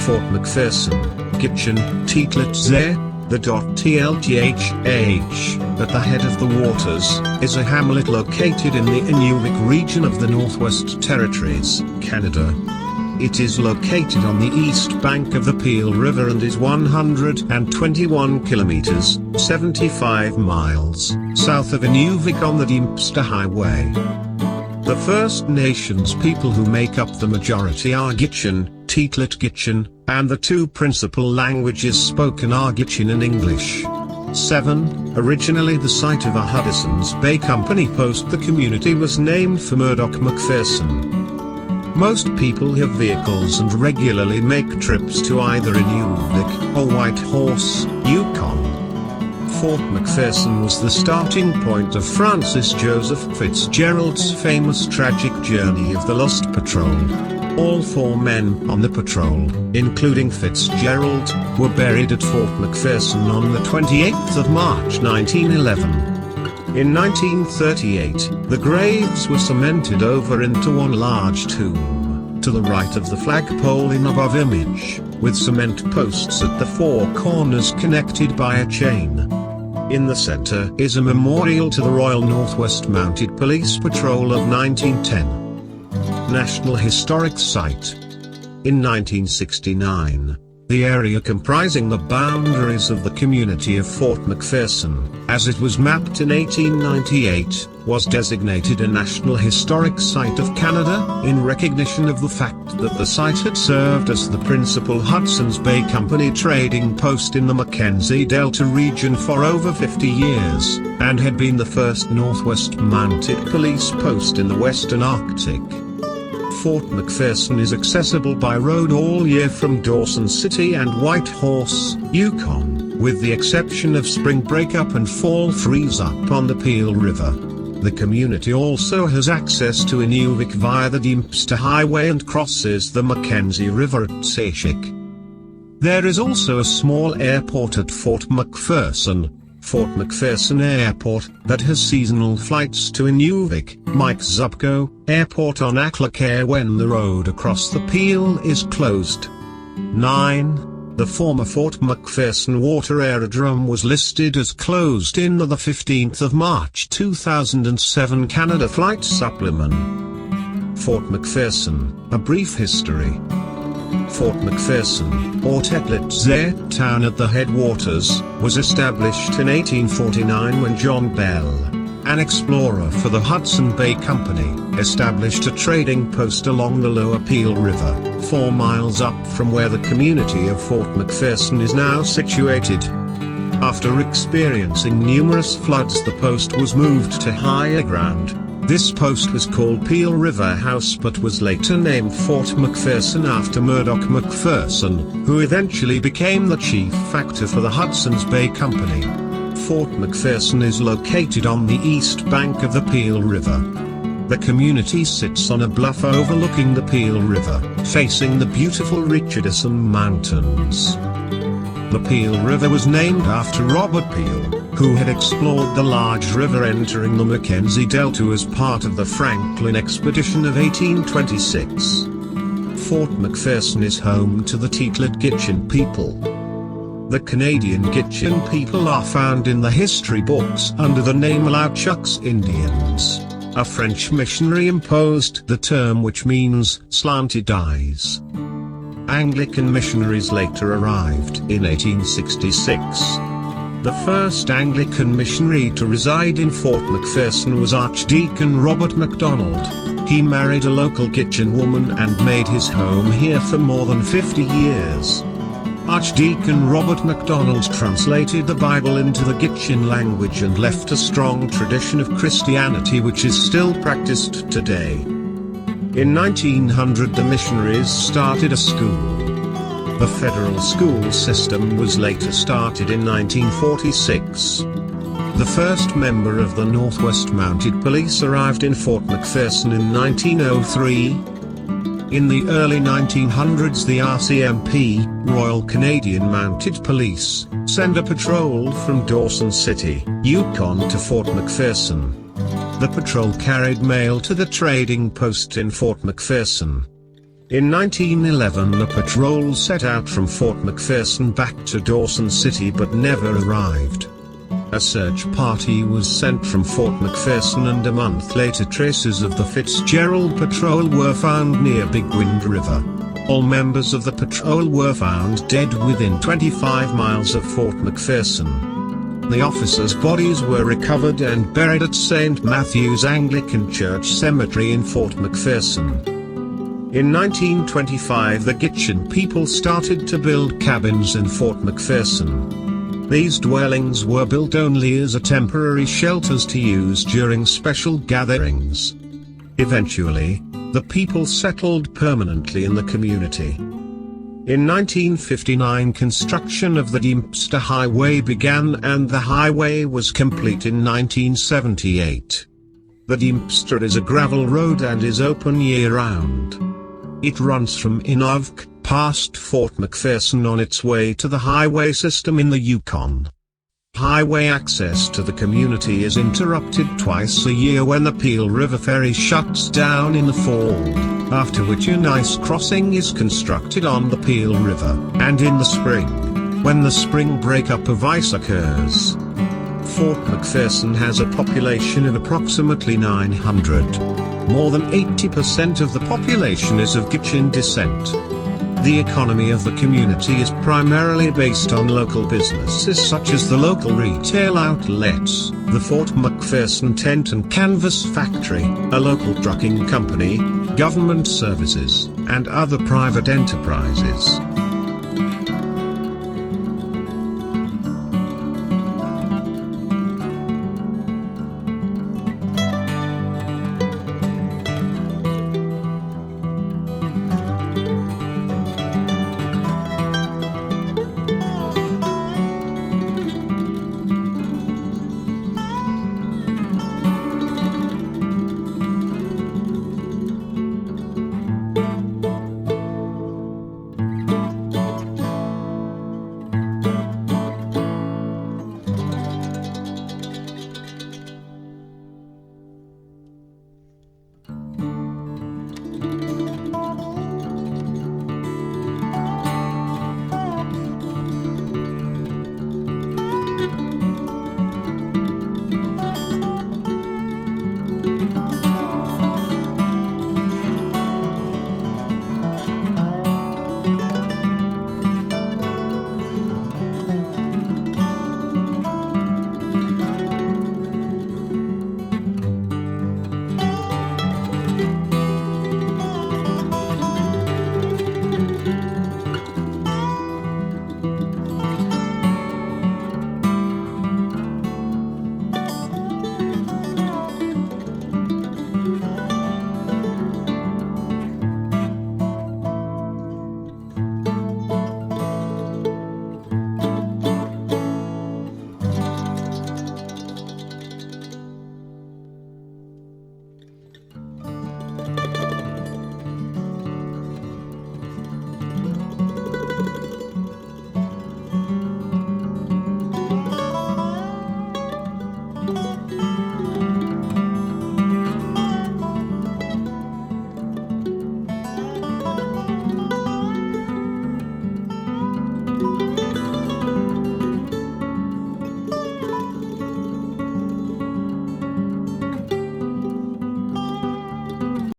Fort McPherson, Gwich'in, Teetł'it Zheh, the tʰeː.tЛ'ɪtʰ. At the head of the waters, is a hamlet located in the Inuvik Region of the Northwest Territories, Canada. It is located on the east bank of the Peel River and is 121 kilometers, 75 miles, south of Inuvik on the Dempster Highway. The First Nations people who make up the majority are Gwich'in, Teetł'it Gwich'in, and the two principal languages spoken are Gwich'in and English. 7. Originally the site of a Hudson's Bay Company post, the community was named for Murdoch McPherson. Most people have vehicles and regularly make trips to either Inuvik or Whitehorse, Yukon. Fort McPherson was the starting point of Francis Joseph Fitzgerald's famous tragic journey of the Lost Patrol. All 4 men on the patrol, including Fitzgerald, were buried at Fort McPherson on the 28th of March 1911. In 1938, the graves were cemented over into one large tomb, to the right of the flagpole in above image, with cement posts at the 4 corners connected by a chain. In the center is a memorial to the Royal Northwest Mounted Police Patrol of 1910. National Historic Site. In 1969, the area comprising the boundaries of the community of Fort McPherson, as it was mapped in 1898, was designated a National Historic Site of Canada, in recognition of the fact that the site had served as the principal Hudson's Bay Company trading post in the MacKenzie Delta region for over 50 years, and had been the first Northwest Mounted Police post in the Western Arctic. Fort McPherson is accessible by road all year from Dawson City and Whitehorse, Yukon, with the exception of spring break-up and fall freeze-up on the Peel River. The community also has access to Inuvik via the Dempster Highway and crosses the MacKenzie River at tʰeː.tḻ'ɪtʰ. There is also a small airport at Fort McPherson, Fort McPherson Airport, that has seasonal flights to Inuvik, Mike Zubko Airport on Air when the road across the Peel is closed. 9. The former Fort McPherson Water Aerodrome was listed as closed in the 15th of March 2007 Canada Flight Supplement. Fort McPherson, a brief history. Fort McPherson, or Teetł'it Zheh, town at the headwaters, was established in 1849 when John Bell, an explorer for the Hudson Bay Company, established a trading post along the lower Peel River, 4 miles up from where the community of Fort McPherson is now situated. After experiencing numerous floods, the post was moved to higher ground. This post was called Peel River House but was later named Fort McPherson after Murdoch McPherson, who eventually became the chief factor for the Hudson's Bay Company. Fort McPherson is located on the east bank of the Peel River. The community sits on a bluff overlooking the Peel River, facing the beautiful Richardson Mountains. The Peel River was named after Robert Peel, who had explored the large river entering the MacKenzie Delta as part of the Franklin expedition of 1826. Fort McPherson is home to the Teetł'it Gwich'in people. The Canadian Gwich'in people are found in the history books under the name Louchuks Indians. A French missionary imposed the term, which means slanted eyes. Anglican missionaries later arrived in 1866. The first Anglican missionary to reside in Fort McPherson was Archdeacon Robert MacDonald. He married a local Gwich'in woman and made his home here for more than 50 years. Archdeacon Robert MacDonald translated the Bible into the Gwich'in language and left a strong tradition of Christianity which is still practiced today. In 1900 the missionaries started a school. The federal school system was later started in 1946. The first member of the Northwest Mounted Police arrived in Fort McPherson in 1903. In the early 1900s the RCMP, Royal Canadian Mounted Police, sent a patrol from Dawson City, Yukon to Fort McPherson. The patrol carried mail to the trading post in Fort McPherson. In 1911 a patrol set out from Fort McPherson back to Dawson City but never arrived. A search party was sent from Fort McPherson, and a month later traces of the Fitzgerald patrol were found near Big Wind River. All members of the patrol were found dead within 25 miles of Fort McPherson. The officers' bodies were recovered and buried at St. Matthew's Anglican Church Cemetery in Fort McPherson. In 1925 the Gwich'in people started to build cabins in Fort McPherson. These dwellings were built only as a temporary shelters to use during special gatherings. Eventually, the people settled permanently in the community. In 1959 construction of the Dempster Highway began and the highway was complete in 1978. The Dempster is a gravel road and is open year-round. It runs from Inuvik past Fort McPherson on its way to the highway system in the Yukon. Highway access to the community is interrupted twice a year when the Peel River ferry shuts down in the fall, after which an ice crossing is constructed on the Peel River, and in the spring, when the spring breakup of ice occurs. Fort McPherson has a population of approximately 900. More than 80% of the population is of Gwich'in descent. The economy of the community is primarily based on local businesses such as the local retail outlets, the Fort McPherson Tent and Canvas Factory, a local trucking company, government services, and other private enterprises.